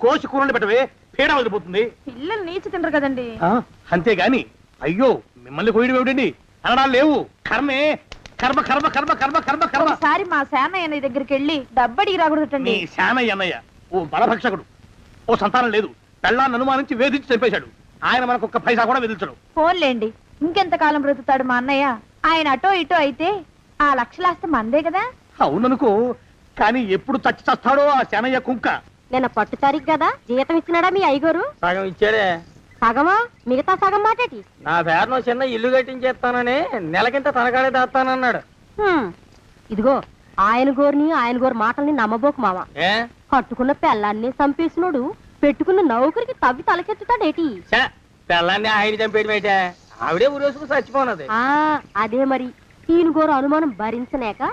కోసి కూరలు పెట్టవే, పీడ వదిలిపోతుంది. పిల్లలు నీచి తినరు కదండి. అంతేగాని అయ్యో మిమ్మల్ని కోయడం ఏమిటండి, అనడాలు లేవు. కర్మే, కర్మ కర్మ కర్మ కర్మ కర్మ కర్మ. ఒకసారి మా శానయ్య దగ్గరికి వెళ్ళి డబ్బడికి రాకూడదటండి. నీ శానయ్య అన్నయ్య ఓ బలభక్షకుడు, ఓ సంతానం లేదు, పెళ్ళాన్ని అనుమానించి వేధించి చంపేశాడు. ఆయన మనకు ఒక్క పైసా కూడా విధించడు. ఫోన్లేండి, ఇంకెంత కాలం బ్రతుకుతాడు మా అన్నయ్య? ఆయన అటో ఇటో అయితే ఆ లక్షలాస్తి మందే కదా. అవుననుకో, కానీ ఎప్పుడు చచ్చి చస్తాడో ఆ శానయ్య కుంక. నిన్న పట్టు తారీఖు కదా, జీతం ఇచ్చినాడా మీ అయ్యగారు? సగం ఇచ్చాడే. సగమా? మిగతా సగం మాటేటి? నా పేరును చిన్న ఇల్లు కట్టించేస్తానని నెలకింత తనకాడే దాస్తానన్నాడు. ఇదిగో ఆయన గోరు మాటల్ని నమ్మబోకు మావా. ఏ కట్టుకున్న పెళ్ళాన్ని చంపేసినోడు పెట్టుకున్న నౌకరికి తవ్వి తలకెత్తుతాడేటి? పిల్లాన్ని ఆయన చంపేయడం ఏంటే, ఆవిడే ఊరేసుకుని చచ్చిపోనది. అదే మరి, ఈయన గోరు అనుమానం భరించలేక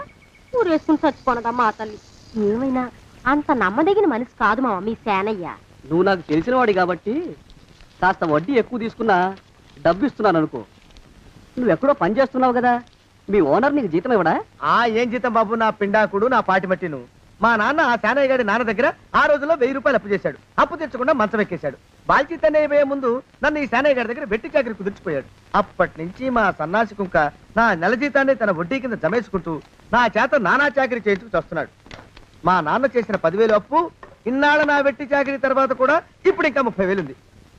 ఊరేసుకుని చచ్చిపోనదమ్మా ఆ తల్లి. ఏమైనా అంత నమ్మదగిన మనిషి కాదు మావా మీ సేనయ్య. నువ్వు నాకు తెలిసిన వాడి కాబట్టి కాస్త వడ్డీ ఎక్కువ తీసుకున్నా డబ్బు ఇస్తున్నాను అనుకో. నువ్వెక్కడో పని చేస్తున్నావు కదా, మీ ఓనర్ నీకు జీతం ఇవ్వడా? ఏం జీతం బాబు, నా పిండాకుడు, నా పాటి మట్టిను. మా నాన్న ఆ శానయ్య గారి నాన్న దగ్గర ఆ రోజుల్లో 1000 రూపాయలు అప్పు చేశాడు. అప్పు తెచ్చకుండా మంచం ఎక్కేశాడు. బాల్చితనే అయిపోయే ముందు నన్ను ఈ శానయ్య గారి దగ్గర వెట్టి చాకరి కుదిర్చిపోయాడు. అప్పటి నుంచి మా సన్నాసి కుంక నా నెల జీతాన్ని తన వడ్డీ కింద జమేసుకుంటూ నా చేత నానా చాకరీ చేయించుకు వస్తున్నాడు. మా నాన్న చేసిన 10,000 అప్పు ఇన్నాళ్ళ నా వెట్టి చాకరీ తర్వాత కూడా ఇప్పుడు ఇంకా 30,000 ఉంది.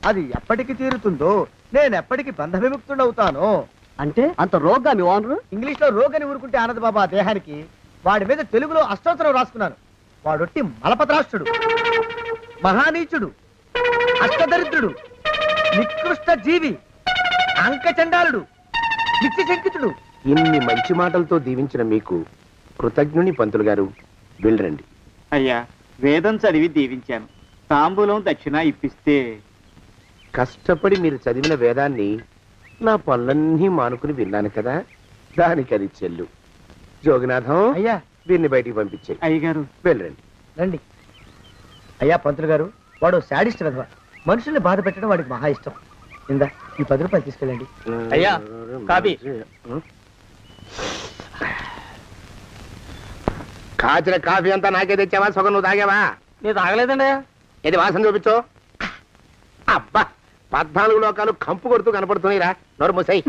అది ఎప్పటికి తీరుతుందో, నేను ఎప్పటికి బంధ విముక్తుడవుతానో. అంటే అంత రోగ్గా మీ ఓనరు? ఇంగ్లీష్ లో రోగని ఊరుకుంటే ఆనంద్ బాబా ఆ దేహానికి. వాడి మీద తెలుగులో అష్టోత్తరం రాసుకున్నాను. వాడొట్టి మలపత్రాష్ట్రుడు, మహానీచుడు, అష్టదరిద్రుడు, నికృష్ట జీవి, అంకచండాలుడు, నిత్యశంకితుడు. ఇన్ని మంచి మాటలతో దీవించిన మీకు కృతజ్ఞుని పంతులు గారు. వెళ్ళరండి. అయ్యా, వేదం చదివి దీవించాను, తాంబూలం దక్షిణ ఇప్పిస్తే. కష్టపడి మీరు చదివిన వేదాన్ని నా పనులన్నీ మానుకుని విన్నాను కదా, దానికి అది చెల్లు. జోగినాథం, అయ్యా వీరిని బయటికి పంపించేయి. అయ్యగారు వెళ్ళరండి. రండి. అయ్యా పంతులు గారు, వాడు శాడిస్ట్ విధవ. మనుషుల్ని బాధ పెట్టడం వాడికి మహా ఇష్టం. ఇందా ఈ 10 రూపాయలు తీసుకెళ్ళండి. అయ్యా, కాపీ. కాచిన కాఫీ అంతా నాకే తెచ్చావా? సగం నువ్వు తాగావా? నేను తాగలేదండి. ఇది వాసన చూపించు. అబ్బా, 14 లోకాలు కంపు కొడుతూ కనపడుతున్నాయిరా. నోరు మూసాయి.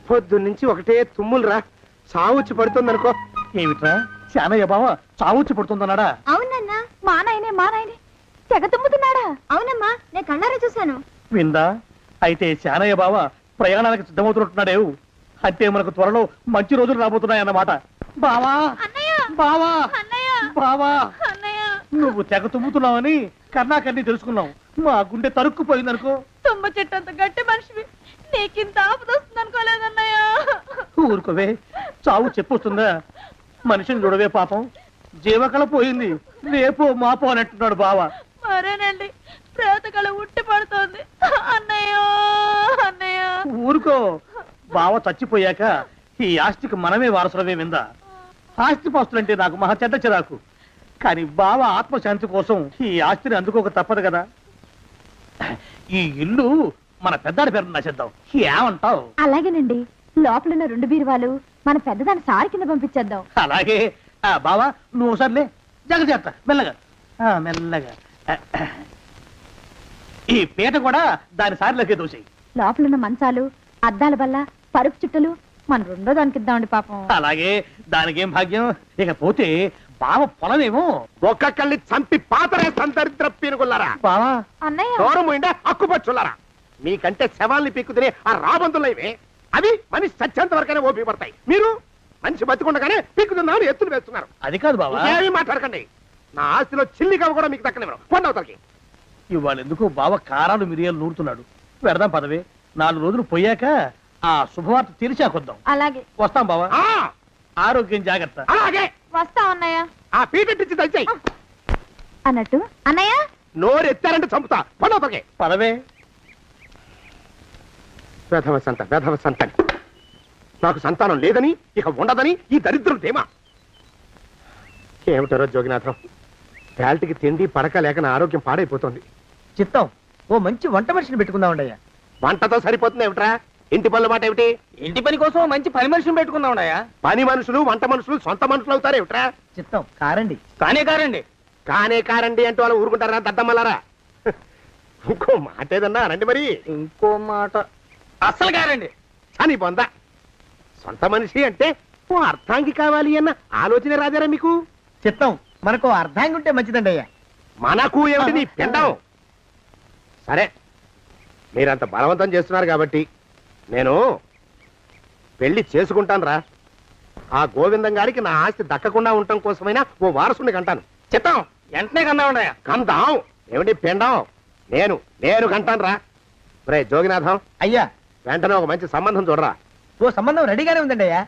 పొద్దున్నుంచి ఒకటే తుమ్ములురా, సావుచ్చి పడుతుందనుకో. ఏమిట్రా శానయ్య బావ చావుచ్చి పడుతుందన్నాడా? అవునన్నా, మా నాయనే తెగ తుమ్ముతున్నాడా? అవునమ్మా, నేను కళ్ళారా చూశాను. విందా? అయితే శానయ్య బావ ప్రయాణానికి సిద్ధమవుతున్నట్టున్నాడేవు. అంటే మనకు త్వరలో మంచి రోజులు రాబోతున్నాయన్నమాట. బావా బావా బావా, నువ్వు తెగ తుమ్ముతున్నావని కర్ణాకర్ణి తెలుసుకున్నావు. మా గుండె తరుక్కుపోయిందనుకో. తుమ్మ చెట్టు అంత గట్టి మనిషివి, నీకింత ఆపదొస్తుంది అనుకోలేదన్నయ్య. ఊరుకోవే, చావు చెప్పొస్తుందా? మనిషిని చూడవే పాపం, జీవకళ పోయింది, రేపో మాపో అన్నట్టున్నాడు బావ. మరేనండి, ప్రేతకళ ఉట్టి పడుతోంది అన్నయ్య. ఊరుకో, బావ చచ్చిపోయాక ఈ ఆస్తికి మనమే వారసులమే. విందా? ఆస్తి పాస్తులంటే నాకు మహా చెడ్డ చిరాకు, కానీ బావ ఆత్మశాంతి కోసం ఈ ఆస్తిని అందుకోక తప్పదు కదా. ఈ ఇల్లు మన పెద్దాడి పేరు నచ్చేద్దాం, ఏమంటావు? అలాగేనండి, లోపలున్న 2 బీరువాలు మన పెద్దదాన్ని సారి కింద పంపించేద్దాం. అలాగే. బావా నువ్వు సర్లే, జాగ్రత్త, మెల్లగా మెల్లగా. ఈ పీట కూడా దాని సారిలోకి దూసేయి. లోపలున్న మంచాలు, అద్దాల బల్ల, పరుపు చుట్టలు మన 2వ దానికి ఇద్దామండి పాపం. అలాగే, దానికేం భాగ్యం. ఇకపోతే బావ పొలమేమో ఒక్కొక్కల్ని చంపి పాతరేస్తాను దరిద్ర పీనుకున్నారా. బావా అన్నయ్య, దూరం ఉండే అక్కుపచ్చులారా. మీకంటే శవాల్ని పీక్కుతినే ఆ రాబందులైవే, అవి మనిషి చచ్చేంత వరకనే ఓపి పడతాయి. మీరు మనిషి బతికుండగానే పీక్కుతున్నామని ఎత్తులు వేస్తున్నారు. అది కాదు బావా, ఏమీ మాట్లాడకండి. నా ఆస్తిలో చిల్లిగా కూడా మీకు దక్కనివ్వరు. కొండవతలకి. ఇవాళ ఎందుకో బావ కారాలు మిరియాలు నూరుతున్నాడు. పెడదాం పదవే, 4 రోజులు పోయాక ఆ శుభవార్త తీర్చాకొద్దాం. అలాగే వస్తాం బావా. ఆరోగ్యం జాగ్రత్త. అలాగే వస్తాం అన్నయ్య. ఆ పీటెట్టించి దయచేయి. అన్నట్టు అన్నయ్య, నోరు ఎత్తారంటే చంపుతా. కొండవతలకి పదవే. వేధవ సంతానం. నాకు సంతానం లేదని, ఇక ఉండదని ఈ దరిద్రం ధీమా. ఏమిటారో జోగినాథం, వేల్టికి తిండి పడక లేక నా ఆరోగ్యం పాడైపోతుంది. చిత్తం, ఓ మంచి వంట మనిషిని పెట్టుకుందామండి అయ్యా. వంటతో సరిపోతుంది ఏమిట్రా? ఇంటి పనుల మాట ఏమిటి? ఇంటి పని కోసం మంచి పని మనిషిని పెట్టుకున్నావున్నాయా? పని మనుషులు వంట మనుషులు సొంత మనుషులు అవుతారు ఏమిట్రా? చిత్తం కారండి. కానే కారండి. కానే కారండి అంటూ వాళ్ళు ఊరుకుంటారా దద్దమ్మలారా? ఇంకో మాట ఏదన్నా రండి మరి. ఇంకో మాట అస్సలు గారండి. అని పొందా సొంత మనిషి అంటే ఓ అర్థాంగి కావాలి అన్న ఆలోచన రాజారా మీకు? చిత్తం మనకు అర్ధాంగి ఉంటే మంచిదండి అయ్యా. మనకు ఏమిటి నీ పిండం? సరే మీరంత బలవంతం చేస్తున్నారు కాబట్టి నేను పెళ్లి చేసుకుంటాను రా. ఆ గోవిందం గారికి నా ఆస్తి దక్కకుండా ఉండటం కోసమైనా ఓ వారసుని కంటాను. చిత్తం వెంటనే కన్నా ఉండయా. కందాం ఏమిటి పిండం? నేను కంటాను రా. రే జోగినాథం, అయ్యా వెంటనే ఒక మంచి సంబంధం చూడరా. ఓ సంబంధం రెడీగానే ఉందండి అయ్యా.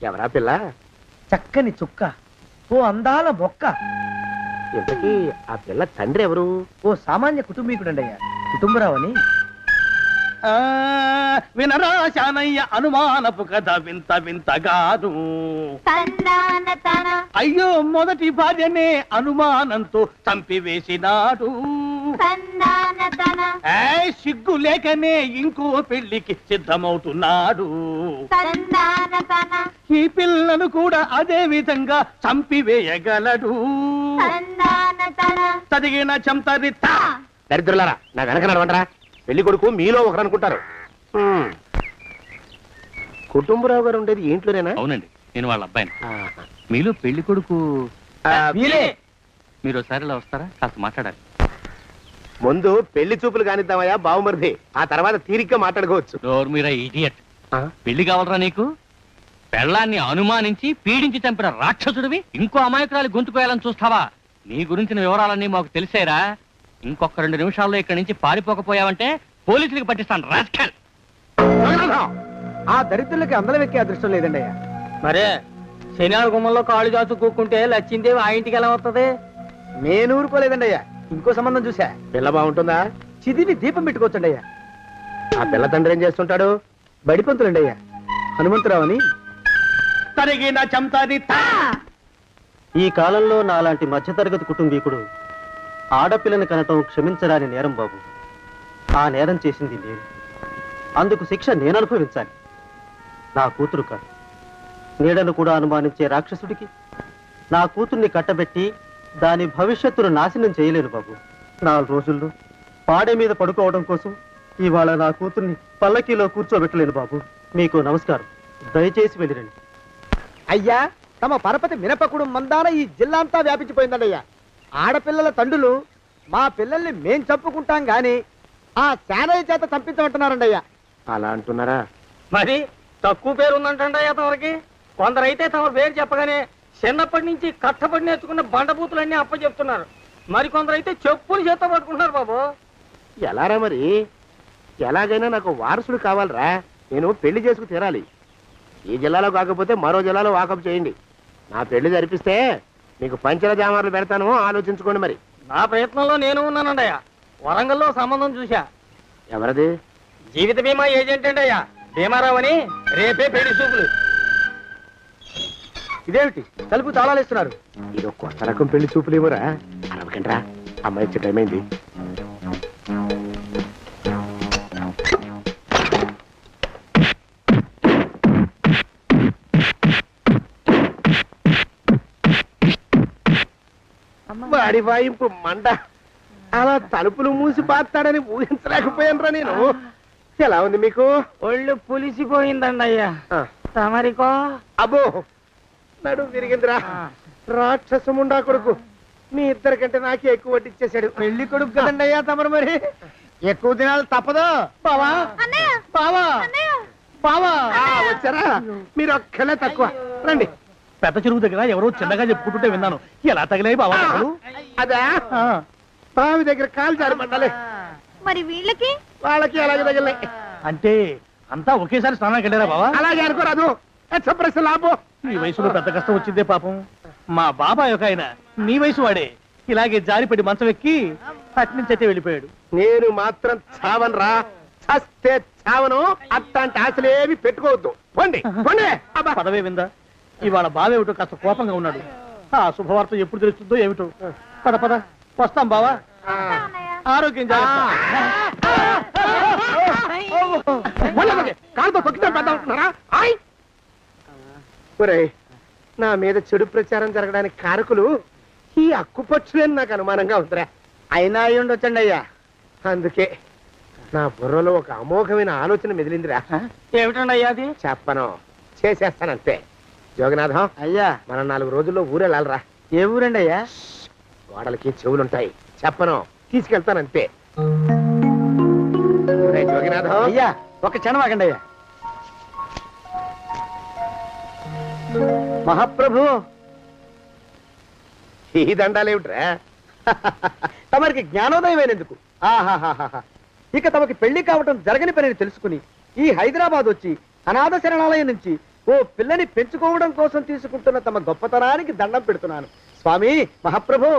ఎవరా పిల్ల? చక్కని చుక్క, ఓ అందాల బొక్క, ఇంతకీ ఆ పిల్ల తండ్రి ఎవరు? ఓ సామాన్య కుటుంబీకుడండి అయ్యా, కుటుంబరావు అని. వినరా శానయ్య అనుమానపు కథ వింత వింతగాదు. అయ్యో మొదటి భార్యనే అనుమానంతో చంపివేసినాడు. సిగ్గు లేకనే ఇంకో పెళ్లికి సిద్ధమవుతున్నాడు. ఈ పిల్లను కూడా అదే విధంగా చంపివేయగలడు. చదివిన చంతరిత. దరిద్రులారా నా వెనక నడవంటరా. పెళ్లి కొడుకు మీలో ఒకరు అనుకుంటారు. కుటుంబరావు గారు ఉండేది ఏంట్లోనేనా? అవునండి, నేను వాళ్ళ అబ్బాయిని. ఆహా. మీలో పెళ్లి కొడుకు మీరే. మీరు ఒకసారి ఇలా వస్తారా? కాస్త మాట్లాడాలి. ముందు పెళ్లి చూపులు కానిద్దామయ్యా బావుమరిది, ఆ తర్వాత తీరిగ్గా మాట్లాడుకోవచ్చు. డోర్ మీరా ఇడియట్. పెళ్లి కావాలరా నీకు? పెళ్ళాన్ని అనుమానించి పీడించి చంపిన రాక్షసుడివి ఇంకో అమాయకురాలి గొంతుకోయాలని చూస్తావా? నీ గురించిన వివరాలన్నీ మాకు తెలిసేరా. ఇంకొక 2 నిమిషాల్లో ఇక్కడి నుంచి పారిపోకపోయావంటే పోలీసులకు పట్టిస్తాను. రాస్కల్. ఆ దరిద్రులకి అందలం ఎక్కే అదృష్టం లేదండి అయ్యా. మరే శనివారం గుమ్మంలో కాళ్ళు చాచు కూకుంటే లచ్చిందేవి ఆ ఇంటికి ఎలా వస్తుంది? నేను ఊరుకోలేదండి అయ్యా. ఇంకో సంబంధం చూసా. పిల్ల బాగుంటుందా? చిదివి దీపం పెట్టుకోవచ్చండి అయ్యా. ఆ పిల్ల తండ్రి ఏం చేస్తుంటాడు? బడిపంతులండి అయ్యా, హనుమంతరావు అని. తరిగిన చంతరిత. ఈ కాలంలో నాలాంటి మధ్యతరగతి కుటుంబీకుడు ఆడపిల్లని కనటం క్షమించరాని నేరం బాబు. ఆ నేరం చేసింది నేను. అందుకు శిక్ష నేను అనుభవించాలి. నా కూతురు కాదు, నీడను కూడా అనుమానించే రాక్షసుడికి నా కూతుర్ని కట్టబెట్టి దాని భవిష్యత్తును నాశనం చేయలేను బాబు. 4 రోజుల్లో పాడే మీద పడుకోవడం కోసం ఇవాళ నా కూతుర్ని పల్లకీలో కూర్చోబెట్టలేను బాబు. మీకు నమస్కారం, దయచేసి వెళ్ళిరండి. అయ్యా తమ పరపతి మినపకుడు మందాన ఈ జిల్లా అంతా వ్యాపించిపోయిందండి అయ్యా. ఆడపిల్లల తండ్రులు మా పిల్లల్ని మేం చంపుకుంటాం గాని ఆ శానయ్య చేత చంపించమంటున్నారండి అయ్యా. అలా అంటున్నారా? మరి తక్కువ పేరు ఉందంటండి తమరికి. కొందరైతే తమ పేరు చెప్పగానే చిన్నప్పటి నుంచి కట్టపడి నేర్చుకున్న బండబూతులన్నీ అప్పచెప్తున్నారు. మరి కొందరైతే చెప్పులు చేత పట్టుకుంటున్నారు బాబు. ఎలారా మరి? ఎలాగైనా నాకు వారసుడు కావాలరా. నేను పెళ్లి చేసుకు తీరాలి. ఈ జిల్లాలో కాకపోతే మరో జిల్లాలో వాకప్ చేయండి. నా పెళ్లి జరిపిస్తే మీకు పంచల జామార్లు పెడతాను, ఆలోచించుకోండి మరి. నా ప్రయత్నంలో నేను ఉన్నానండి. వరంగల్లో సంబంధం చూశా. ఎవరది? జీవిత బీమా ఏజెంట్ అండి అయ్యా, భీమారావు అని. రేపే పెళ్లి చూపులు. ఇదేమిటి తలుపు తాళాలేస్తున్నారు? ఇది కొత్త రకం పెళ్లి చూపులేమోరా. అరవకండ్రా, అమ్మాయి వచ్చే టైం అయింది. వాడి వాయింపు మంట. అలా తలుపులు మూసి పాతాడని ఊహించలేకపోయానురా నేను. ఎలా ఉంది మీకు? ఒళ్ళు పులిసిపోయిందండి అయ్యా. తమరికో? అబ్బో నడు విరిగిందిరా. రాక్షసముండా కొడుకు మీ ఇద్దరికంటే నాకే ఎక్కువ వడ్డిచ్చేశాడు. పెళ్లి కొడుకు కదండి అయ్యా తమరు, మరి ఎక్కువ దినాలు తప్పదు. బావా బావా బావా. వచ్చారా? మీరు ఒక్కలే తక్కువ. రండి. పెద్ద చెరువు దగ్గర ఎవరో చిన్నగా చెప్పుకుంటుంటే విన్నాను. ఎలా తగిలాయి బావా? అదా బావి దగ్గర కాలు జారి పడ్డాలి. మరి వీళ్ళకి? వాళ్ళకి అలాగే తగిలినాయి. అంటే అంతా ఒకేసారి స్నానానికి వెళ్ళారా బావా? అలాగే అనుకోరాదు. ప్రశ్న లాభం. ఈ వయసులో పెద్ద కష్టం వచ్చిందే పాపం. మా బాబాయ్ ఒక ఆయన నీ వయసు వాడే ఇలాగే జారిపడి మంచం ఎక్కి అట్నుంచి అయితే వెళ్ళిపోయాడు. నేను మాత్రం చావను రా. చస్తే చావను. అట్లాంటి ఆశలేవి పెట్టుకోవద్దు. పోండి పోండి. పదవే విందా. ఇవాళ బావేమిటో కాస్త కోపంగా ఉన్నాడు. ఆ శుభవార్త ఎప్పుడు తెలుస్తుందో ఏమిటో. పద పద వస్తాం బావా. ఆరోగ్యం జాగ్రత్త. కాలుతో తొక్కితే పెద్ద ఉంటున్నారా? ఒరేయ్, నా మీద చెడు ప్రచారం జరగడానికి కారకులు ఈ అక్కుపచ్చులని నాకు అనుమానంగా ఉందిరా. అయినా అయి ఉండొచ్చండి అయ్యా. అందుకే నా బుర్రలో ఒక అమోఘమైన ఆలోచన మెదిలిందిరా. ఏమిటండి అయ్యా అది? చెప్పను, చేసేస్తానంతే. జోగనాథం, అయ్యా, మనం 4 రోజుల్లో ఊరెళ్ళాలరా. ఏ ఊరండి అయ్యా? గోడలకి చెవులుంటాయి, చెప్పను, తీసుకెళ్తానంతే. ఒరేయ్ జోగినాథం, అయ్యా ఒక క్షణం ఆగండి అయ్యా. మహాప్రభు, ఈ దండాలేమిట్రా? తమరికి జ్ఞానోదయం అయినందుకు ఆహాహాహా. ఇక తమకి పెళ్లి కావటం జరగని పనిని తెలుసుకుని ఈ హైదరాబాద్ వచ్చి అనాథ శరణాలయం నుంచి ఓ పిల్లని పెంచుకోవడం కోసం తీసుకుంటున్న తమ గొప్పతనానికి దండం పెడుతున్నాను స్వామి. మహాప్రభు,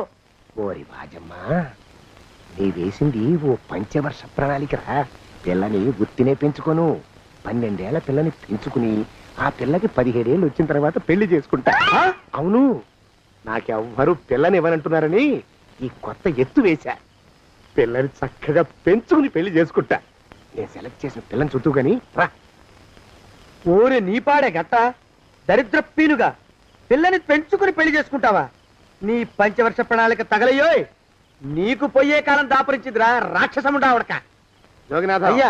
ఓరి బాజమ్మా, నీ వేసింది ఓ పంచవర్ష ప్రణాళికరా. పిల్లని గుర్తినే పెంచుకోను, 12 ఏళ్ల పిల్లని పెంచుకుని ఆ పిల్లకి 17 ఏళ్ళు వచ్చిన తర్వాత పెళ్లి చేసుకుంటా. ఆ? అవును, నాకెవ్వరూ పిల్లని ఇవ్వనంటున్నారని ఈ కొత్త ఎత్తు వేశా. పిల్లని చక్కగా పెంచుకుని పెళ్లి చేసుకుంటా. నేను సెలెక్ట్ చేసిన పిల్లని చుట్టూ గాని రా. ఓరి నీపాడే గట్ట దరిద్ర పీనుగా పిల్లని పెంచుకుని పెళ్లి చేసుకుంటావా? నీ పంచవర్ష ప్రణాళిక తగలయ్యోయ్. నీకు పోయే కాలం దాపరించిందిరా రాక్షసముడా ఉడక. జోగినాథ, అయ్యా,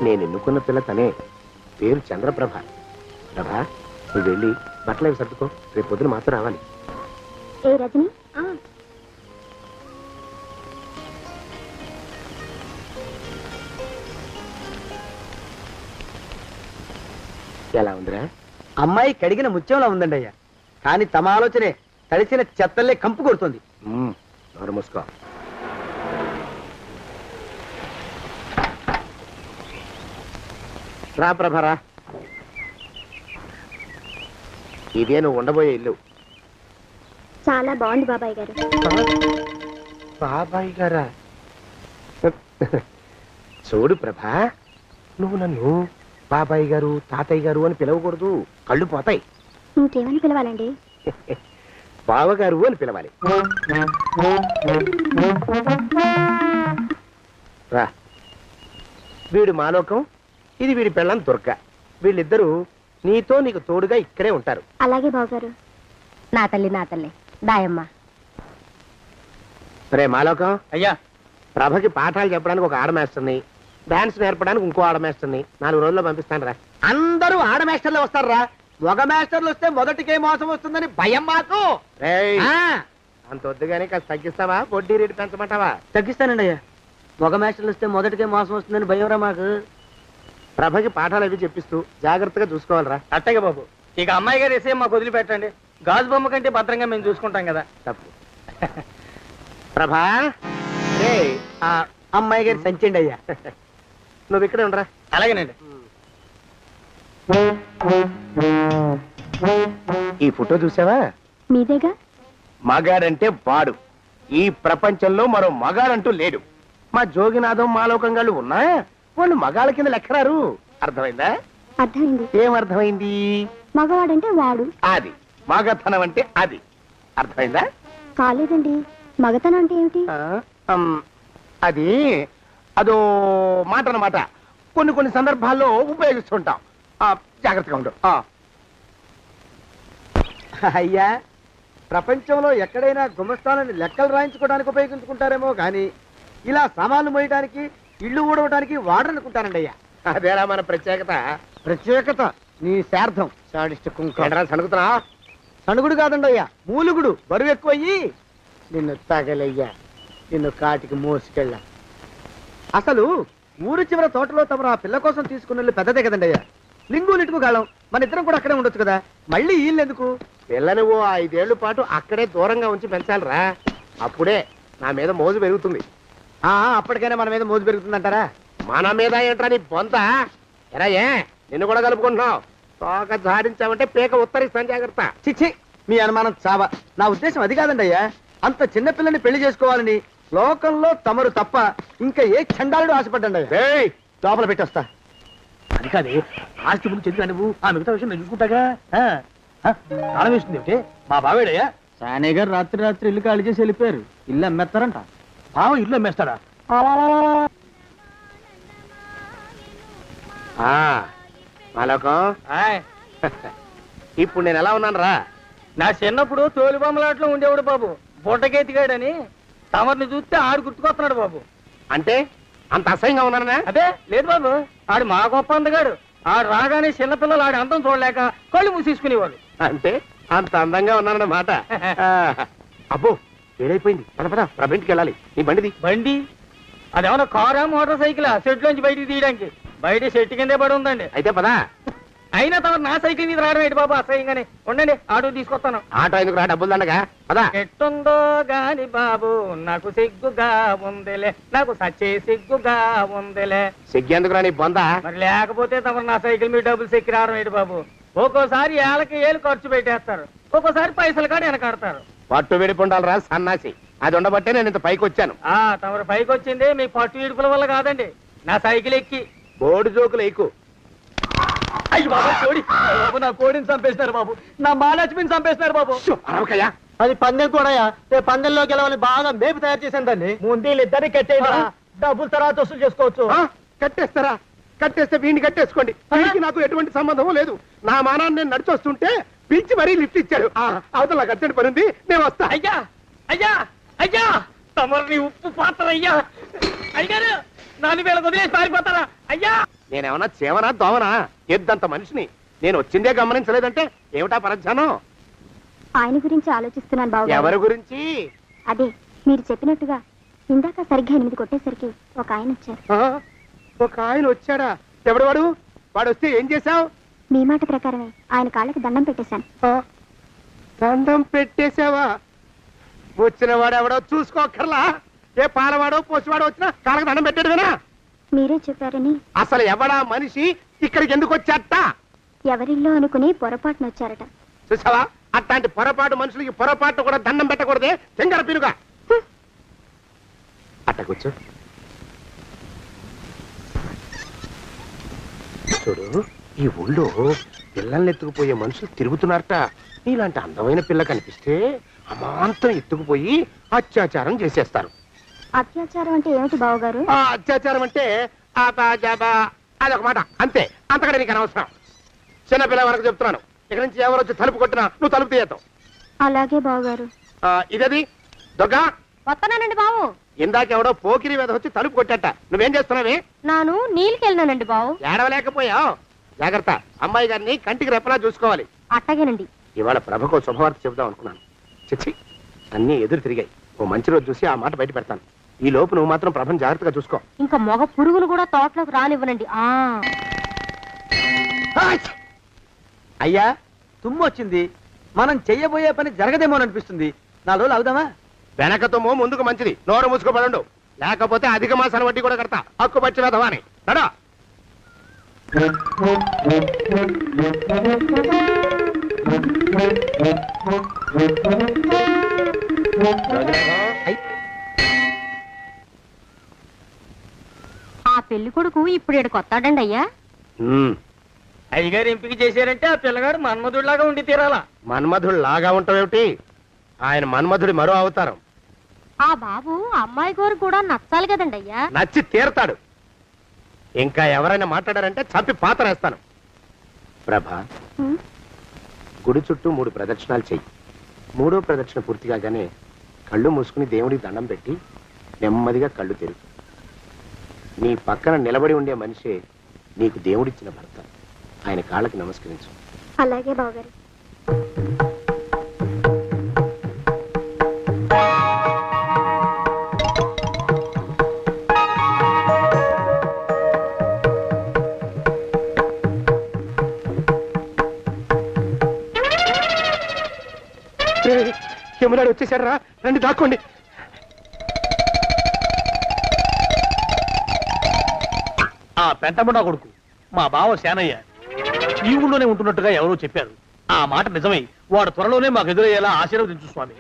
నేను ఎన్నుకున్న పిల్ల తనే, పేరు చంద్రప్రభ. ప్రభ, నువ్వు వెళ్ళి బట్టలు అవి సర్దుకో, రేపు పొద్దున మాత్రం రావాలి. ఏ రజని, ఎలా ఉందిరా? అమ్మాయి కడిగిన ముత్యంలా ఉందండి అయ్యా. కానీ తమ ఆలోచనే తడిసిన చెత్తల్లే కంపు కొడుతుంది. నోరు మూసుకో. రా ప్రభరా, ఇదే నువ్వు ఉండబోయే ఇల్లు. చాలా బాగుంది బాబాయ్ గారు. బాబాయ్ గారా? చూడు ప్రభా, నువ్వు నన్ను బాబాయ్ గారు, తాతయ్య గారు అని పిలవకూడదు, కళ్ళు పోతాయి. ఇంకేమని పిలవాలండి? బావగారు అని పిలవాలి. రా, వీడు మాలోకం, ఇది వీడి పెళ్ళాం దుర్గ. వీళ్ళిద్దరూ నీతో నీకు తోడుగా ఇక్కడే ఉంటారు. అలాగే బావగారు. నా తల్లి దాయమ్మ. రే మాలోకం, అయ్యా, ప్రభకి పాఠాలు చెప్పడానికి ఒక ఆడమేస్టర్ని, డాన్స్ నేర్పడానికి ఇంకో ఆడమేస్టర్ని 4 రోజుల్లో పంపిస్తాను రా. అందరూ ఆడ మాస్టర్లు వస్తారా? మగ మాస్టర్లు వస్తే మొదటికే మోసం వస్తుందని భయం మాకు. రేయ్, ఆ, అంత వద్దుగానే కాస్త తగ్గిస్తావా? వడ్డీ రేటు పెంచమంటావా? తగ్గిస్తానండి అయ్యా. మగ మాస్టర్లు వస్తే మొదటికే మోసం వస్తుందని భయం రా మాకు. ప్రభకి పాఠాలు అవి చెప్పిస్తూ జాగ్రత్తగా చూసుకోవాలిరా. అట్టగే బాబు. ఇక అమ్మాయి గారు వేసే మాకు వదిలిపెట్టండి. గాజు బొమ్మ కంటే భద్రంగా మేము చూసుకుంటాం కదా. తప్పు. ప్రభా, రే, ఆ అమ్మాయి గారి సంచండి అయ్యా. నువ్వు ఇక్కడే ఉండరా. అలాగేనండి. ఈ ఫోటో చూసావా? మీదేగా. మగాడంటే వాడు. ఈ ప్రపంచంలో మరో మగాడంటూ లేడు. మా జోగినాథం మాలోకంగాళ్ళు ఉన్నా వాళ్ళు మగాళ్ళ కింద లెక్కరారు. అర్థమైందా? అర్థమైంది. ఏం అర్థమైంది? మగవాడంటే వాడు. అది మగతనం అంటే అది. అర్థమైందా? కాలేదండి. మగతనం అంటే ఏమిటి? అది అదో మాట అన్నమాట. కొన్ని సందర్భాల్లో ఉపయోగిస్తుంటాం. జాగ్రత్తగా ఉండు. అయ్యా, ప్రపంచంలో ఎక్కడైనా గుమస్తాలని లెక్కలు రాయించుకోవడానికి ఉపయోగించుకుంటారేమో కానీ ఇలా సామాన్లు మోయడానికి, ఇల్లు ఊడవడానికి వాడరనుకుంటానండి అయ్యా. అదేరా మన ప్రత్యేకత. ప్రత్యేకత నీ శార్థం. సాడిస్ట్ కుంక. ఏంట్రా సణుకుతున్నా? సణుగుడు కాదండి అయ్యా, మూలుగుడు. బరువు ఎక్కువయ్యి నిన్ను తగలయ్యా, నిన్ను కాటికి మోసుకెళ్ళ. అసలు ఊరు చివర తోటలో తమరు ఆ పిల్ల కోసం తీసుకున్న పెద్దదే కదండి అయ్యా. లింగు నిట్టుకు గాలం. మన ఇద్దరం కూడా అక్కడే ఉండొచ్చు కదా. మళ్ళీ వీళ్ళు ఎందుకు? పిల్లని ఓ 5 ఏళ్ల పాటు అక్కడే దూరంగా ఉంచి పెంచాలిరా. అప్పుడే నా మీద మోజు పెరుగుతుంది. అప్పటికైనా మన మీద మోజు పెరుగుతుందంటారా? మన మీద ఏంట్రా నీ బొంత? ఎరా, ఏ నిన్ను కూడా కలుపుకుంటున్నావు? తోక జాడించావంటే పీక ఉత్తరిస్తాను, జాగ్రత్త. చిచ్చి, మీ అనుమానం చావా. నా ఉద్దేశం అది కాదండి అయ్యా. అంత చిన్న పిల్లని పెళ్లి చేసుకోవాలని లోకంలో తమరు తప్ప ఇంకా ఏ చండాలుడు ఆశపడ్డండి అయ్యా. ఏయ్, లోపల పెట్టొస్తా. అది కాదే, ఆస్తి ముందు చెందుగా నువ్వు ఆ మిగతా విషయం నేను చూసుకుంటాగా. తాళం వేస్తుంది ఏమిటి? మా బావేడయ్యా. సానే గారు రాత్రి ఇల్లు ఖాళీ చేసి వెళ్ళిపోయారు. ఇల్లు అమ్మేస్తారంట. బావ ఇల్లు అమ్మేస్తాడా? మాలోకం ఆయ్, ఇప్పుడు నేను ఎలా ఉన్నాను రా? నా చిన్నప్పుడు తోలు బొమ్మలాట్లో ఉండేవాడు బాబు, బుట్టకెత్తిగాడని. తమరిని చూస్తే ఆడు గుర్తుకొస్తున్నాడు బాబు. అంటే అంత అసహ్యంగా ఉన్నానా? అదే లేదు బాబు, ఆడు మా గొప్ప అందగాడు. ఆడు రాగానే చిన్నపిల్లలు ఆడి అందం చూడలేక కళ్ళు మూసేసుకునేవాడు. అంటే అంత అందంగా ఉన్నానన్నమాట. ఆ, అబ్బో ఏడైపోయింది. పద పద ప్రభింటికి వెళ్ళాలి. నీ బండిది. బండి అదేమన్నా కారా మోటార్ సైకిల్ షెడ్ లోంచి బయటికి తీయడానికి? బయట షెట్ కిందే పడి ఉందండి. అయితే పదా. అయినా తమ నా సైకిల్ మీద రావడం ఏంటి బాబు అసహ్యంగానే. ఉండండి ఆటో తీసుకొస్తాను. ఆటో ఎందుకు రా, డబ్బులు దండగా. పదా. ఎట్టుందో గాని బాబు నాకు సిగ్గుగా ఉందిలే, నాకు సచ్చే సిగ్గుగా ఉందిలే. సిగ్గెందుకు రా నీ బొంద? మరి లేకపోతే తమ నా సైకిల్ మీద డబ్బులు సెక్కి రావడం ఏంటి బాబు? ఒక్కోసారి ఏళ్ళకి ఏళ్ళు ఖర్చు పెట్టేస్తారు, ఒక్కోసారి పైసలు కాడ వెనకాడతారు. పట్టు విడిపుండాలి రా సన్నాసి. అది ఉండబట్టే నేను ఇంత పైకి వచ్చాను. తమరు పైకి వచ్చింది మీ పట్టు ఇడుపుల వల్ల కాదండి, నా సైకిల్ ఎక్కి. బోర్డు జోకులు ఎక్కువ. అయ్యి బాబు కోడి, బాబు నా కోడిని చంపేసినారు బాబు, నా మహాలక్ష్మిని చంపేసినారు బాబు. అరవకయ్యా. అది పందెం కూడా పందెంలో గెలవని బాగా మేపు తయారు చేశాను దాన్ని. ముందు వీళ్ళిద్దరిని కట్టేయండి, డబ్బులు తర్వాత వసూలు చేసుకోవచ్చు. కట్టేస్తారా? కట్టేస్తే వీడిని కట్టేసుకోండి. వీడికి నాకు ఎటువంటి సంబంధం లేదు. నా మానాన్ని నేను నడిచొస్తుంటే పిలిచి మరీ లిఫ్ట్ ఇచ్చాడు. అవతల నాకు అర్జెంట్ పని ఉంది, నేను వస్తా. అయ్యా అయ్యా అయ్యా, తమరిని ఉప్పు పాత్ర అయ్యా. అయ్యారు నాలుగు వేల వదిలేసి పారిపోతారా అయ్యా? నేనేమన్నా చేవనా దోవనా? ఎద్దంత మనిషిని. నేను వచ్చిందే గమనించలేదంటే ఏమిటా పరధ్యానం? ఆయన గురించి ఆలోచిస్తున్నాను బాబు. ఎవరి గురించి? అదే మీరు చెప్పినట్టుగా ఇందాక సరిగ్గా 8 కొట్టేసరికి ఒక ఆయన వచ్చారు. ఒక ఆయన వచ్చాడా? ఎవడు వాడు? వాడు వస్తే ఏం చేశావు? మీ మాట ప్రకారమే ఆయన కాళ్ళకి దండం పెట్టేశాను. దండం పెట్టేశావా? వచ్చిన వాడు ఎవడో చూసుకోకర్లా. ఏ పాలవాడో పోసివాడో వచ్చినా కాళ్ళకి దండం పెట్టాడువేనా? మీరే చెప్పారని. అసలు ఎవడా మనిషి? ఇక్కడికి ఎందుకు వచ్చాట? ఎవరిల్లో అనుకుని పొరపాటున వచ్చారట. చూసావా, అట్లాంటి పొరపాటు మనుషులకి పొరపాటు కూడా దండం పెట్టకూడదే. తెంగర పిరుగా అట్ట కూర్చో. చూడు, ఈ ఊళ్ళో పిల్లల్ని ఎత్తుకుపోయే మనుషులు తిరుగుతున్నారట. నీలాంటి అందమైన పిల్ల కనిపిస్తే అమాంతం ఎత్తుకుపోయి అత్యాచారం చేసేస్తారు. అత్యాచారం అంటే ఏమిటి బావగారు? ఆ అత్యాచారం అంటే అదొక మాట అంతే. అంతకంటే నీకు అనవసరం. చిన్నపిల్ల వరకు చెప్తున్నాను. ఇక్కడి నుంచి ఎవరు వచ్చి తలుపు కొట్టినా నువ్వు తలుపు తీయతావు. అలాగే బావగారు. ఇదది దొంగ. వస్తున్నానండి బావు. ఇందాకెవడో పోకిరి మీద వచ్చి తలుపు కొట్టట. నువ్వేం చేస్తున్నావే? నాను నీళ్ళకెళ్ళినానండి బావు. ఏడవలేకపోయావు. జాగ్రత్త, అమ్మాయి గారిని కంటికి రెప్పలా చూసుకోవాలి. అట్టగేనండి. ఇవాళ ప్రభకు శుభవార్త చెబుదాం అనుకున్నాను. చిచ్చి, అన్నీ ఎదురు తిరిగాయి. ఓ మంచి రోజు చూసి ఆ మాట బయట పెడతాను. ఈ లోపు నువ్వు మాత్రం ప్రభను జాగ్రత్తగా చూసుకో. ఇంకా మగ పురుగులు కూడా తోటలోకి రానివ్వనండి. అయ్యా తుమ్ము వచ్చింది. మనం చెయ్యబోయే పని జరగదేమో అనిపిస్తుంది. 4 రోజులు అవుదామా? వెనకతమో ముందుకు మంచిది. నోరు మూసుకోబడండు, లేకపోతే అధిక మాసాల వడ్డీ కూడా కడతా. హక్కు పచ్చి వేదవాని నడా. ఆ పెళ్లి కొడుకు ఇప్పుడు ఇక్కడికి వస్తాడండి అయ్యా. అయ్యగారు ఎంపిక చేశారంటే ఆ పిల్లగాడు మన్మధుడిలాగా ఉండి తీరాలా. మన్మధుడు లాగా ఉంటావేమిటి? ఆయన మన్మధుడి మరో అవతారం. ఆ బాబు అమ్మాయి గారు కూడా నచ్చాలి కదండి అయ్యా. నచ్చి తీరతాడు. ఇంకా ఎవరైనా మాట్లాడారంటే చంపి పాతరేస్తాను. ప్రభా, గుడి చుట్టూ 3 ప్రదక్షిణాలు చెయ్యి. 3వ ప్రదక్షిణ పూర్తి కాగానే కళ్ళు మూసుకుని దేవుడికి దండం పెట్టి నెమ్మదిగా కళ్ళు తెరుగు. నీ పక్కన నిలబడి ఉండే మనిషే నీకు దేవుడిచ్చిన భర్త. ఆయన కాళ్ళకి నమస్కరించు. అలాగే బావగారు. యమునాడు వచ్చేసాడు రా, రండి దాక్కోండి. ఆ పెంటముడా కొడుకు మా బావ శానయ్య ఈ ఊళ్ళోనే ఉంటున్నట్టుగా ఎవరో చెప్పారు. ఆ మాట నిజమై వాడు త్వరలోనే మాకు ఎదురయ్యేలా ఆశీర్వదించు స్వామి.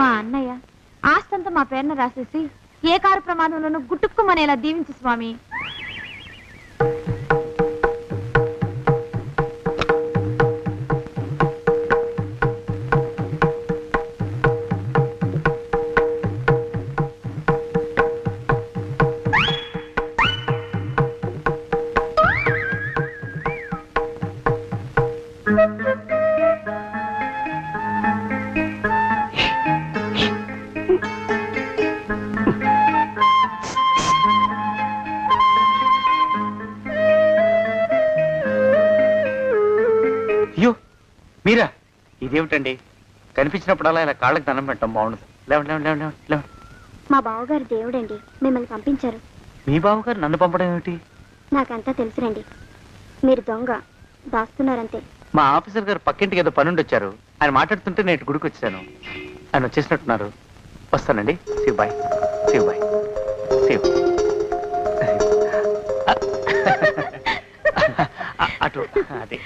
మా అన్నయ్య ఆస్తంతా మా పేరున రాసేసి ఏ కారు ప్రమాదంలోనూ గుట్టుక్కుమనేలా దీవించు స్వామి. అయ్యో మీరా ఇదేమిటండి కనిపించినప్పుడల్లా ఇలా కాళ్ళకి దండం పెట్టడం బాగుండదు. లేవండి లేవండి లేవండి లేవండి లేవండి. మా బావగారు దేవుడండి, మిమ్మల్ని పంపించారు. మీ బావగారు నన్ను పంపడం ఏమిటి? నాకంతా తెలుసురండి. మీరు దొంగ, దాస్తున్నారంతే. మా ఆఫీసర్ గారు పక్కింటికి ఏదో పనుండి వచ్చారు. ఆయన మాట్లాడుతుంటే నేను గుడికి వచ్చాను. ఆయన వచ్చేసినట్టున్నారు. వస్తానండి. శివ్ బాయ్. శివ్ బాయ్. శివ్. అటు అదే.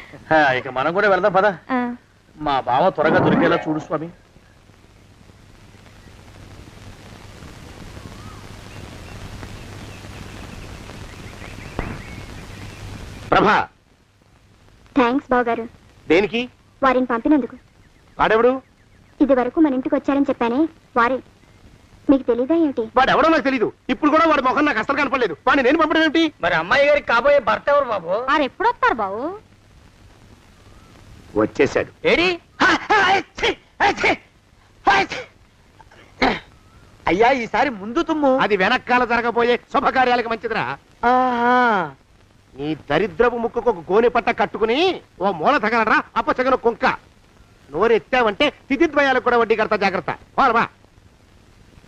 ఇక మనం కూడా వెళ్దాం పద. మా బావ త్వరగా దొరికేలా చూడు స్వామి. ప్రభా, థ్యాంక్స్ బావగారు, దేనికి? వారిని పంపినందుకు. వాడెవడు? ఇది వరకు మన ఇంటికి వచ్చారని చెప్పానే, వారే. మీకు తెలీదా ఏమిటి? వాడెవడో నాకు తెలీదు. ఇప్పుడు కూడా వాడి ముఖం నాకు అసలు కనపడలేదు. వాడిని నేను పంపడం ఏమిటి? మరి అమ్మాయి గారికి కాబోయే భర్త ఎవరు బాబు? వారు ఎప్పుడు వస్తారు బావు? వచ్చేసాడు. ఏడి? అయ్యా ఈసారి ముందు తుమ్ము. అది వెనకాల జరగబోయే శుభకార్యాలకు మంచిదిరా. నీ దరిద్రపు ముక్కుకు ఒక గోనె పట్ట కట్టుకుని ఓ మూల తగలరా అప్పచగన కుంక. నోరెత్తావంటే తిథిద్వయాలకు కూడా వడ్డీ కడతా, జాగ్రత్త. పోరమా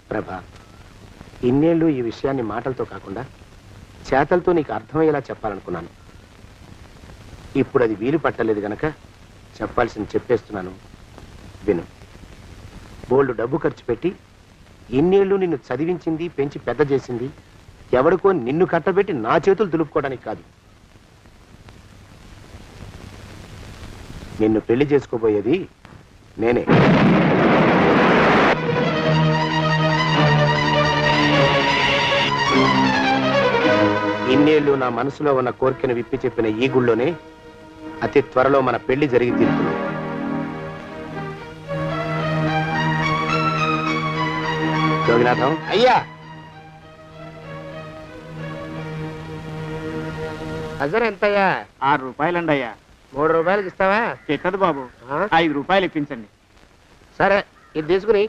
ప్రభా, ఇన్నేళ్ళు ఈ విషయాన్ని మాటలతో కాకుండా చేతలతో నీకు అర్థమయ్యేలా చెప్పాలనుకున్నాను. ఇప్పుడు అది వీలు పట్టలేదు గనక చెప్పాల్సింది చెప్పేస్తున్నాను. విను. బోల్డ్ డబ్బు ఖర్చు పెట్టి ఇన్నేళ్ళు నిన్ను చదివించింది, పెంచి పెద్ద చేసింది ఎవడికో నిన్ను కట్టబెట్టి నా చేతులు దులుపుకోవడానికి కాదు. నిన్ను పెళ్లి చేసుకోబోయేది నేనే. ఇన్నేళ్ళు నా మనసులో ఉన్న కోరికను విప్పి చెప్పిన ఈ గుళ్ళోనే అతి త్వరలో మన పెళ్లి జరిగి తీరుతుంది. జోగినాథం అయ్యా, హజర్ ఎంతయ్యా? 6 రూపాయలండి అయ్యా. 3 రూపాయలకి ఇస్తావా? ఎక్కదు బాబు. 5 రూపాయలు ఇప్పించండి. సరే, ఇది తీసుకుని.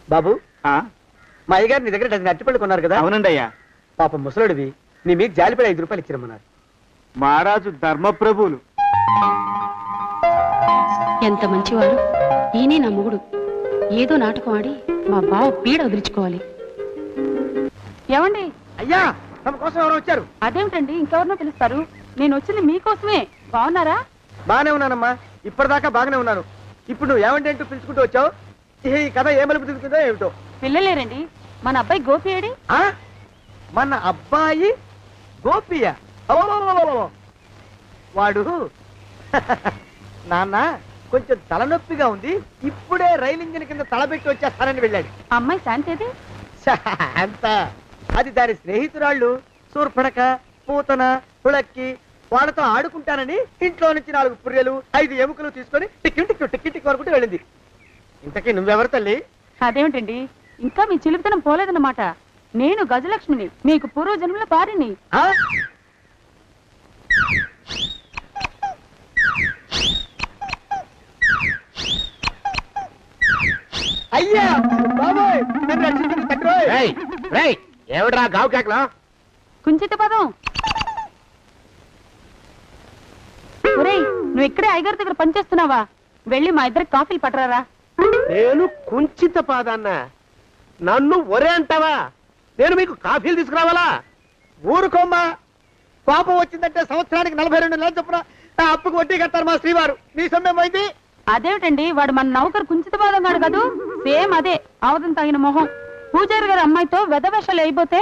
బాబు, ఆ, మా అయ్యగారు నీ దగ్గర డజన్ అరటిపళ్ళు కొన్నారు కదా? అవునండి అయ్యా. పాప ముసలుడివి, నీ మీకు జాలిపడి 5 రూపాయలు ఇచ్చిరమ్మన్నారు. మహారాజు ధర్మప్రభువులు. ఎంత మంచివాడు ఈయనే నా మొగుడు. ఏదో నాటకం ఆడి మా బావ పీడ వదిలించుకోవాలి. ఏమండి? అయ్యా, తమ కోసం ఎవరో వచ్చారు. అదేమిటండి, ఇంకెవరినో పిలుస్తారు? నేను వచ్చింది మీకోసమే. బాగున్నారా? బాగానే ఉన్నానమ్మా, ఇప్పటిదాకా బాగానే ఉన్నాను. ఇప్పుడు నువ్వు ఏమంటే అంటూ పిలుచుకుంటూ వచ్చావు. ఈ కథ ఏ మలుపు తిరుగుతుందో ఏమిటో. పిల్లలేరండి. మన అబ్బాయి గోపి ఏడి? ఆ? మన అబ్బాయి గోపియ? అబ్బబ్బబ్బబ్బబ్బ. వాడు నాన్న కొంచెం తలనొప్పిగా ఉంది, ఇప్పుడే రైలు ఇంజిన్ కింద తలబెట్టి వచ్చేస్తానని వెళ్ళాడు. అమ్మాయి శాంతేది? అంత అది దాని స్నేహితురాళ్ళు సూర్పడక, పూతన, పుళక్కి వాళ్ళతో ఆడుకుంటానని ఇంట్లో నుంచి 4 పుర్రెలు 5 ఎముకలు తీసుకొని టిక్కి టిక్కి టిక్కి టిక్కి వరకు వెళ్ళింది. ఇంతకీ నువ్వెవరు తల్లి? అదేమిటండి, ఇంకా మీ చిలుపుతనం పోలేదన్నమాట. నేను గజలక్ష్మిని, మీకు పూర్వజన్మల భార్యని. ఆ? అయ్యా బాబోయ్, నన్ను రక్షించండి తండ్రోయ్. ఏమిట్రా గావు కేకలో? కుంచిత పదం. ఒరేయ్, నువ్వు ఇక్కడే అయ్యగారి దగ్గర పనిచేస్తున్నావా? వెళ్ళి మా ఇద్దరికి కాఫీలు పట్టరారా. నేను కుంచిత పాదాన్న, నన్ను ఒరే అంటావా? నేను మీకు కాఫీలు తీసుకురావాలా? ఊరుకోమ్మా, పాపం వచ్చిందంటే సంవత్సరానికి 42 నెలలు చొప్పున ఆ అప్పుకు వడ్డీ కట్టారు మా శ్రీవారు. నీ సొమ్మేం పోయింది? అదేమిటండి, వాడు మన నౌకరు కుంచిత పాదం కాడు కదూ? సేమ్ అదే, అవధం తగిన మొహం. పూజారి గారి అమ్మాయితో వెధవేషాలు అయిపోతే